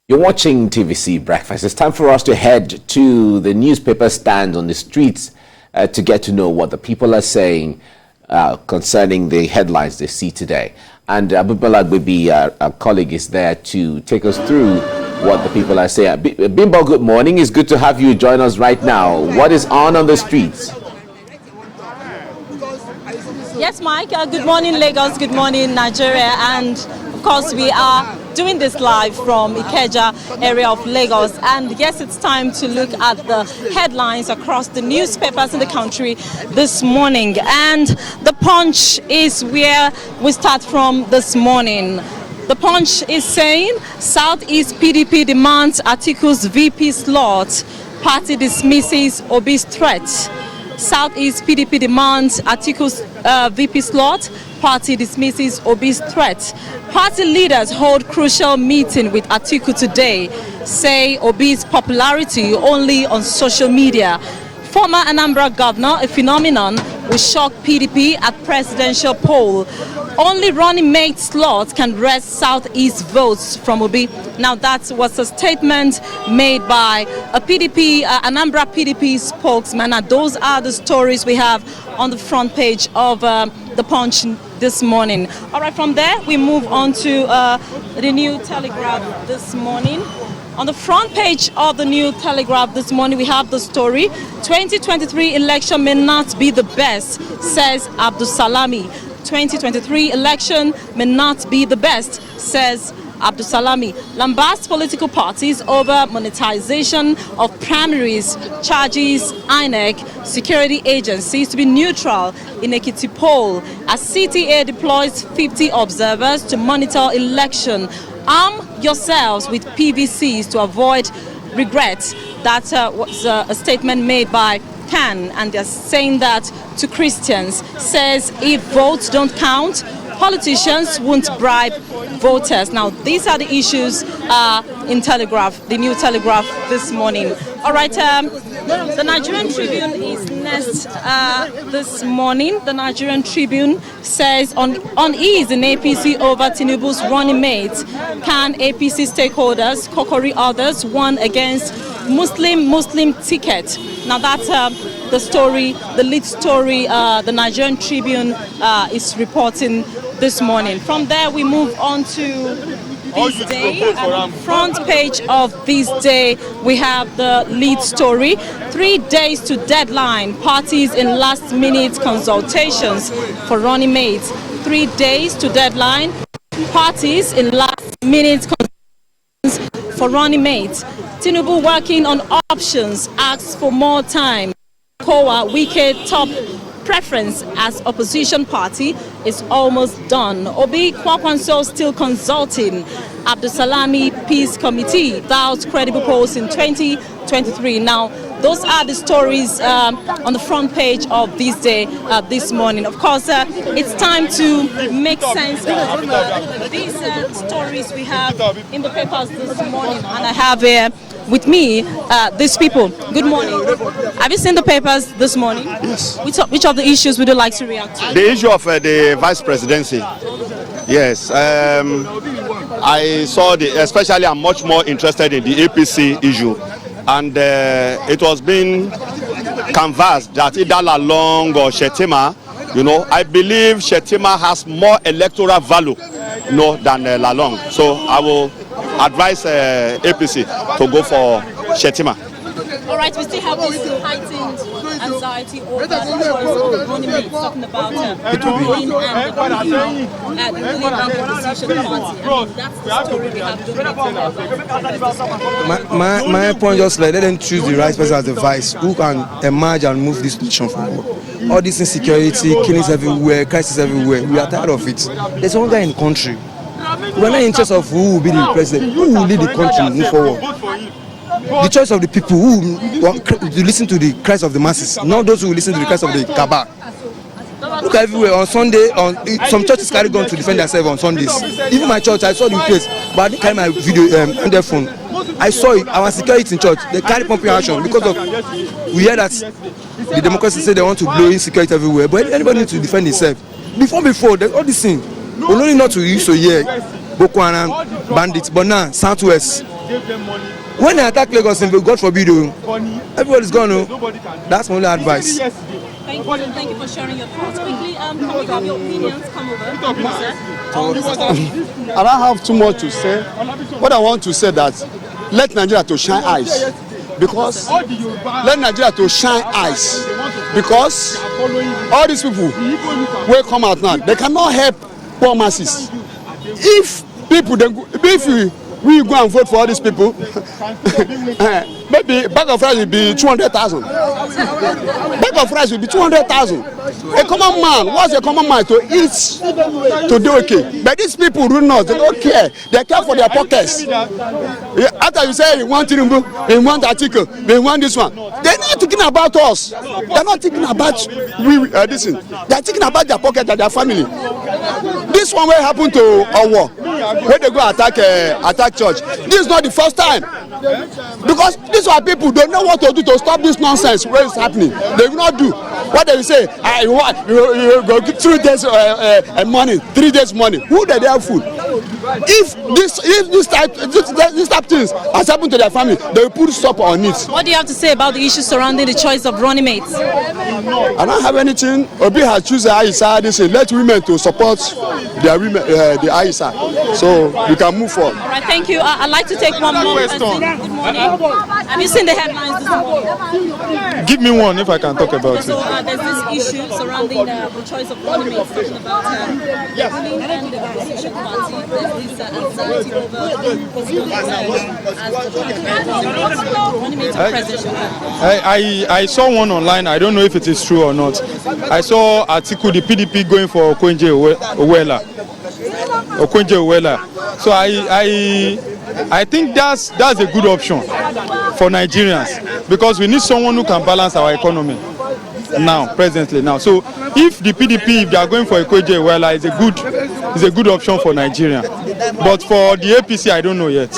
You're watching TVC Breakfast. It's time for us to head to the newspaper stand on the streets to get to know what the people are saying concerning the headlines they see today. And Abimbola Agbebiyi, our colleague, is there to take us through what the people are saying. Bimbo, good morning. It's good to have you join us right now. What is on the streets? Yes, Mike. Good morning, Lagos. Good morning, Nigeria. And of course, we are doing this live from Ikeja area of Lagos. And yes, it's time to look at the headlines across the newspapers in the country this morning. And the Punch is where we start from this morning. The Punch is saying Southeast PDP demands Atiku's VP slot. Party dismisses Obi's threat. Southeast PDP demands Atiku's VP slot. Party dismisses Obi's threat. Party leaders hold crucial meeting with Atiku today. Say Obi's popularity only on social media. Former Anambra governor, a phenomenon, will shock PDP at presidential poll. Only running mate slot can wrest Southeast votes from Obi. Now that was a statement made by a PDP, Anambra PDP spokesman. And those are the stories we have on the front page of the Punch this morning. All right, from there we move on to the New Telegraph this morning. On the front page of the New Telegraph this morning, we have the story, 2023 election may not be the best, says Abdusalami. 2023 election may not be the best, says Abdusalami. Lambast political parties over monetization of primaries, charges INEC security agencies to be neutral in Ekiti poll as CTA deploys 50 observers to monitor election. Arm yourselves with PVCs to avoid regret. That was a statement made by CAN, and they're saying that to Christians. Says if votes don't count, politicians won't bribe voters. Now, these are the issues in Telegraph, the New Telegraph this morning. All right, the Nigerian Tribune is next this morning. The Nigerian Tribune says on ease in APC over Tinubu's running mate. Can APC stakeholders kokori others one against Muslim ticket? Now that's the story, the lead story the Nigerian Tribune is reporting this morning. From there we move on to This Day. And on the front page of This Day we have the lead story. 3 days to deadline, parties in last minute consultations for running mates. 3 days to deadline, parties in last minute consultations for running mates. Tinubu working on options, asks for more time. Kowa Wike top preference as opposition party is almost done. Obi Kwakwanso still consulting. Abdusalami Peace Committee without credible polls in 2023. Now, those are the stories on the front page of This Day this morning. Of course, it's time to make sense of these stories we have in the papers this morning. And I have here with me these people. Good morning. Have you seen the papers this morning? Yes. Which of the issues would you like to react to? The issue of the vice presidency. Yes. I saw especially I'm much more interested in the APC issue. And it was being canvassed that either Lalong or Shetima, I believe Shetima has more electoral value, than Lalong. So I will advise APC to go for Shetima. All right, we still have this heightened anxiety over the choice of running mates, talking about the ruling and the opposition party. I mean, that's the story we have dominated. My point just let them choose the right person as the vice who can emerge and move this nation forward. All this insecurity, killings everywhere, crisis everywhere, we are tired of it. There's one guy in the country. We're not interested of who will be the president, who will lead the country move forward. The choice of the people who want to listen to the cries of the masses, not those who listen to the cries of the cabal. Look everywhere on Sunday. Some churches carry guns to defend themselves on Sundays. Even my church, I saw the place, but I didn't carry my video on their phone. I saw it. Our security in church, they carry pumping action because of we hear that the democracy say they want to blow insecurity everywhere, but anybody needs to defend himself. Before, there's all this thing. We only not to use to hear Boko Haram bandits, but now Southwest. When they attack Lagos, God forbid, everybody's gone. That's my only advice. Thank you for sharing your thoughts. Quickly, can we have your opinions come over? I don't have too much to say. What I want to say that let Nigeria to shine eyes. Because let Nigeria to shine eyes. Because all these people will come out now. They cannot help poor masses. If people, we go and vote for all these people, maybe bag of rice will be 200,000. Bag of rice will be 200,000. A common man, what's a common man to eat, to do okay? But these people do not, they don't care. They care for their pockets. After you say you want Tinubu, you want article, you want this one, they're not thinking about us. They're not thinking about this thing. They're thinking about their pocket and their family. This one will happen to Owo, when they go attack church. This is not the first time. Because these are people don't know what to do to stop this nonsense where it's happening. They will not do what they will say. You go 3 days money, 3 days money. Who did they have food? If this type things has happened to their family, they will put stop on it. What do you have to say about the issue surrounding the choice of running mates? I don't have anything. Obi has chosen Aisha. They say let women to support their women, the Aisha, so we can move forward. All right, thank you. I'd like to take one more question. Good morning. Have you seen the headlines this morning? Give me one if I can talk about So it. there's this issue surrounding the choice of running mates, talking about the ruling and the opposition party. There's this anxiety over who's going to as the running mate of presidential candidate. I saw one online. I don't know if it is true or not. I saw article the PDP going for Okonjo Iweala. So I think that's a good option for Nigerians, because we need someone who can balance our economy presently. So if the PDP, if they are going for Okonjo Iweala, it's a good option for Nigeria. But for the APC, I don't know yet.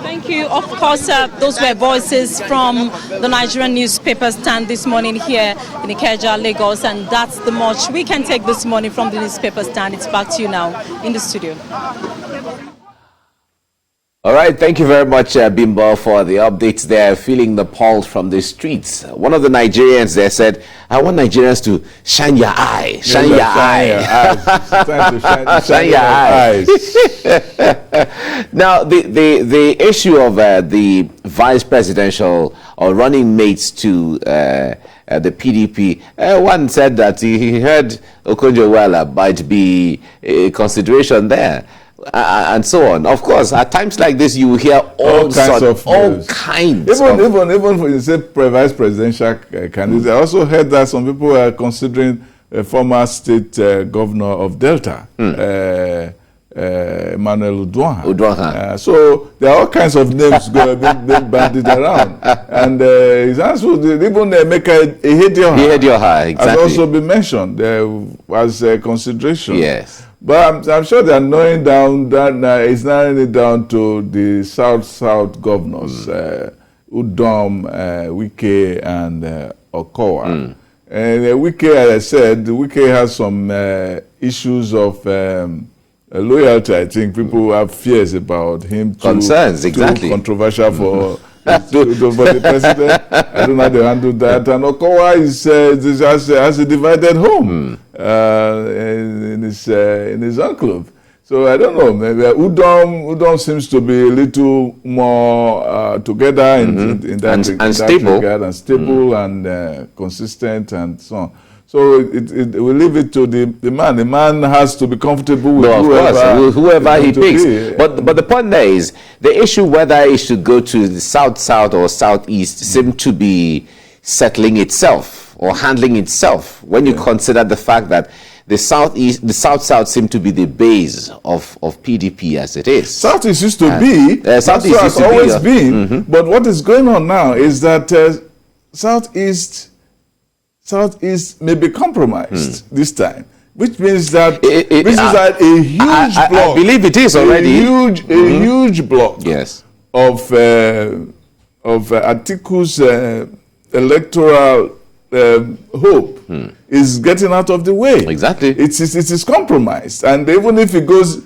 Thank you. Of course, those were voices from the Nigerian newspaper stand this morning here in Ikeja, Lagos, and that's the much we can take this morning from the newspaper stand. It's back to you now in the studio. All right, thank you very much, Bimbo, for the updates there, feeling the pulse from the streets. One of the Nigerians there said, I want Nigerians to shine your eye, shine your eye. Shine your eyes. Now, the issue of the vice presidential or running mates to the PDP, one said that he heard Okonjo Iweala might be a consideration there. And so on. Of course, at times like this, you hear all kinds of even for the vice presidential candidates. I also heard that some people are considering a former state governor of Delta, Emmanuel Udwan. So there are all kinds of names being bandied around, and his answer, even make a Ihedioha, exactly, has also been mentioned as a consideration. Yes. But I'm sure they're narrowing down it's narrowing it down to the South governors, Udom, Wike, and Okowa. And Wike, as I said, Wike has some issues of loyalty. I think people have fears about him. Concerns, exactly. Too controversial for the president. I don't know how they handle that. And Okowa has a divided home in his enclave. So I don't know. Maybe Udom seems to be a little more together in that regard, and stable and consistent and so on. So we leave it to the man. The man has to be comfortable with whoever he picks. But the point there is the issue whether it should go to the south or southeast seemed to be settling itself or handling itself when you consider the fact that the south seem to be the base of PDP as it is. Southeast used to be. Southeast has always been. But what is going on now is that Southeast may be compromised this time, which means that this is a huge block. I believe it is already a huge block. Yes. Of Atiku's electoral hope is getting out of the way. Exactly. It is compromised, and even if it goes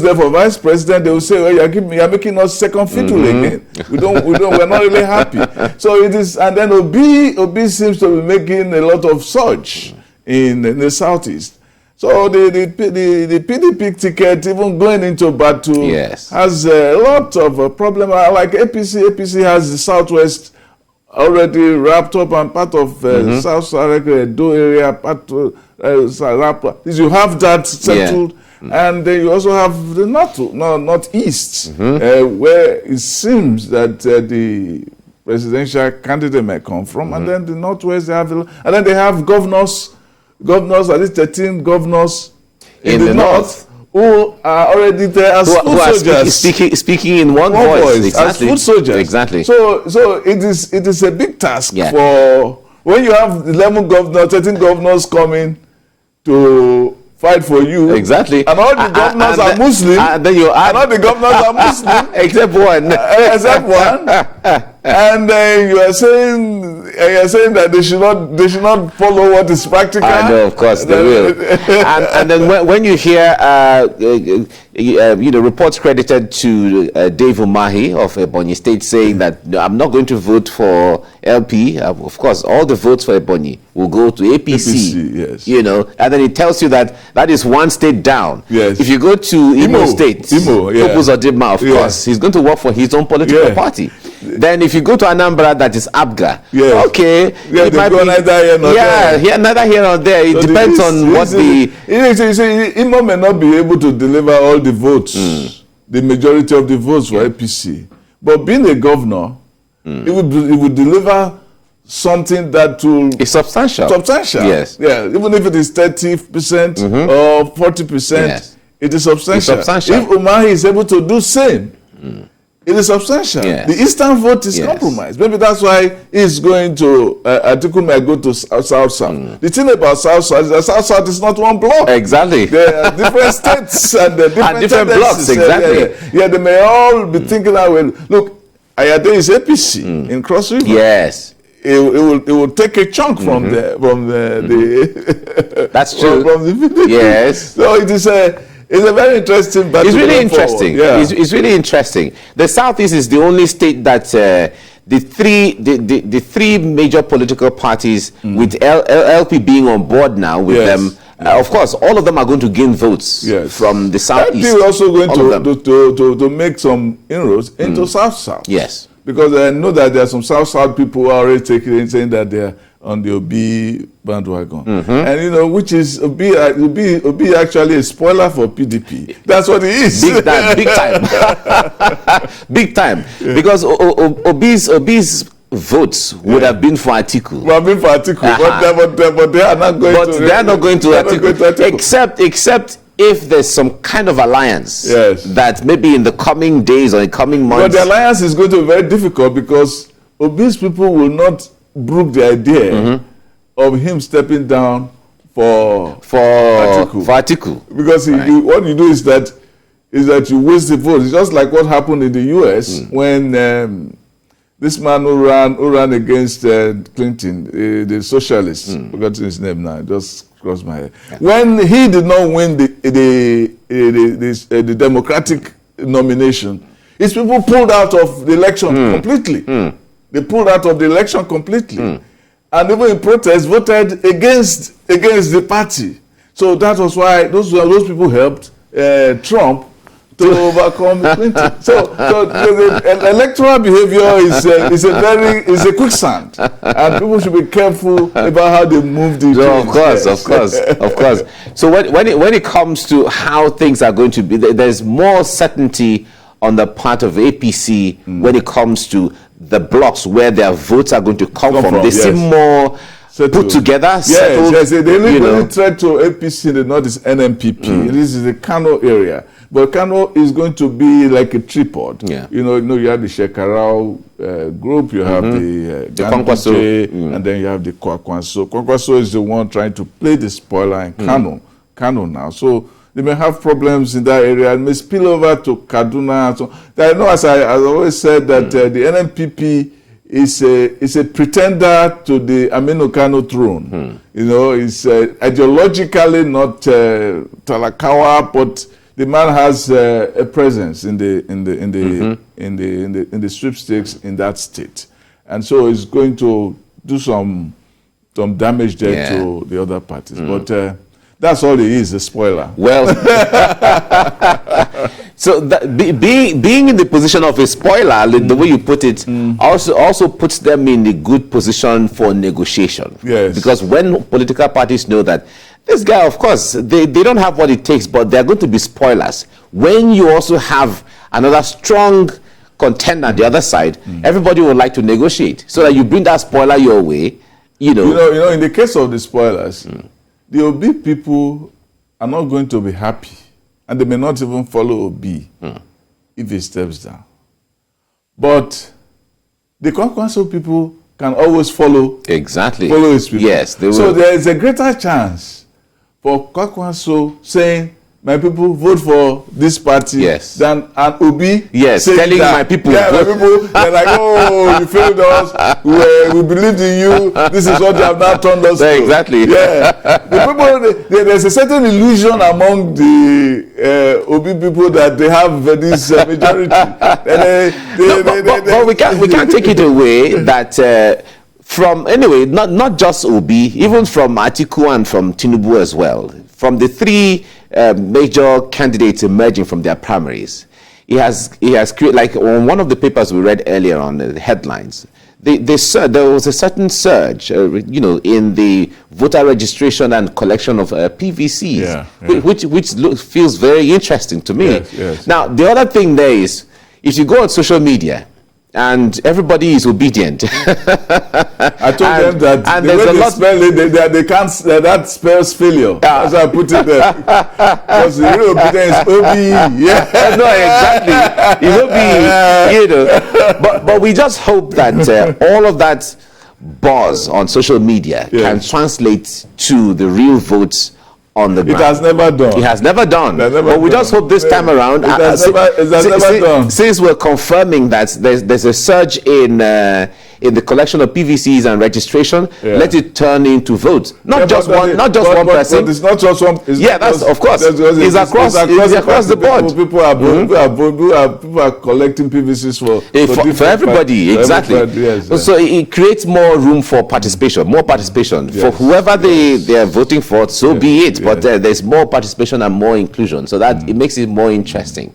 there for vice president, they will say, "Well, you're making us second fiddle again. We're not really happy." So it is, and then Obi seems to be making a lot of surge in the southeast. So the PDP ticket, even going into battle, has a lot of problem. Like APC has the southwest already wrapped up, and part of South Sarek, Do area, part of you have that settled, and then you also have the northeast, where it seems that the presidential candidate may come from, and then the northwest, and then they have governors, at least 13 governors in the north, who are already there as foot soldiers, speaking in one voice, exactly. As foot soldiers. Exactly. So it is a big task for when you have 11 governors, 13 governors coming to fight for you. Exactly. And all the governors are Muslim. And then you add, and all the governors are Muslim except one. Except one. And you are saying that they should not follow what is practical. I know, of course they will. and then when you hear reports credited to Dave Umahi of Ebonyi State saying that I'm not going to vote for LP. Of course, all the votes for Ebonyi will go to APC. Yes. And then it tells you that is one state down. Yes. If you go to Imo State, Odima, of course, he's going to work for his own political party. Then if you go to Anambra, that is Abga. Okay. It might be neither here nor there. Neither here nor there. It depends on what the... Imo may not be able to deliver all the votes, the majority of the votes for APC. But being a governor, it would deliver something that will... It's substantial. Yes. Yeah. Even if it is 30% or 40%, it is substantial. If Umahi is able to do same, it is substantial. Yes. The Eastern vote is compromised. Maybe that's why he's going to, Atiku may go to South. The thing about South is that South is not one block. Exactly. There are different states and different blocks. Exactly. They may all be thinking that way. Look, Ayade is APC in Cross River. Yes. It will take a chunk from the That's true. From the PDP. Yes. So it's a very interesting battle. It's really interesting. It's really interesting. The Southeast is the only state that the three major political parties, with LP being on board now with them, of course, all of them are going to gain votes from the Southeast. LP is also going to make some inroads into South. Yes. Because I know that there are some South people who are already taking it, saying that they are on the Obi bandwagon. And which is Obi actually a spoiler for PDP. That's what it is. Big time. Big time. Because Obi's votes would have been for Atiku. But they are not going to. But they are not going to Atiku. Except if there's some kind of alliance that maybe in the coming days or in coming months. But the alliance is going to be very difficult because Obi's people will not brook the idea of him stepping down for Atiku. Because what you do is that you waste the vote. It's just like what happened in the US when this man who ran against Clinton, the socialist, forgot his name now, just crossed my head. When he did not win the Democratic nomination, his people pulled out of the election completely. They pulled out of the election completely. And even in protest, voted against the party. So that was why those people helped Trump to overcome Clinton. So the electoral behavior is a quicksand, and people should be careful about how they move the. Of course. So when it comes to how things are going to be, there's more certainty on the part of APC when it comes to the blocks where their votes are going to come from. They seem more put together, settled. Yes. The only threat to APC in the north is NMPP. This is the Kano area. But Kano is going to be like a tripod. You have the Shekarau group, you have the Kwankwaso, and then you have the Kwakwanso. Kwakwanso is the one trying to play the spoiler in Kano now. So they may have problems in that area and may spill over to Kaduna. So I know, as I always said, that the NMPP is a pretender to the Aminu Kano throne. You know, he's ideologically not Talakawa, but the man has a presence in the sweepstakes in that state, and so he's going to do some damage there to the other parties. But that's all it is, a spoiler. Well, so being in the position of a spoiler, the way you put it, also puts them in a good position for negotiation. Yes. Because when political parties know that this guy, of course, they don't have what it takes, but they're going to be spoilers. When you also have another strong contender on the other side, everybody would like to negotiate. So that you bring that spoiler your way, you know. In the case of the spoilers, the Obi people are not going to be happy, and they may not even follow Obi if he steps down. But the Kwankwaso people can always follow his people. Yes, they will. So there is a greater chance for Kwankwaso saying, my people vote for this party, than an Obi telling my people. Yeah, my people, they're like, oh, you failed us, we believed in you, this is what you have now turned us to. Exactly. Yeah. The people, there's a certain illusion among the Obi people that they have this majority. But we can't take it away that from, anyway, not just Obi, even from Atiku and from Tinubu as well, from the three major candidates emerging from their primaries, he has created, like on one of the papers we read earlier on the headlines, there was a certain surge, in the voter registration and collection of PVCs, which feels very interesting to me. Yes. Now, the other thing there is, if you go on social media, and everybody is obedient. I told them that the way they spell it, they can't. That spells failure. That's why I put it there. Because the real obedient is O-B-E. Yeah. No, exactly. It's O-B-E, But we just hope that all of that buzz on social media can translate to the real votes on the ground. It has never done. It has never done. But we just hope this time around, since we're confirming that there's a surge in the collection of PVCs and registration, let it turn into votes. Not just one person. But it's not just one. That's of course. It's across the board. People are collecting PVCs for everybody. Exactly. Yes. So it creates more room for participation, for whoever they are voting for. So be it. But there's more participation and more inclusion, so that it makes it more interesting.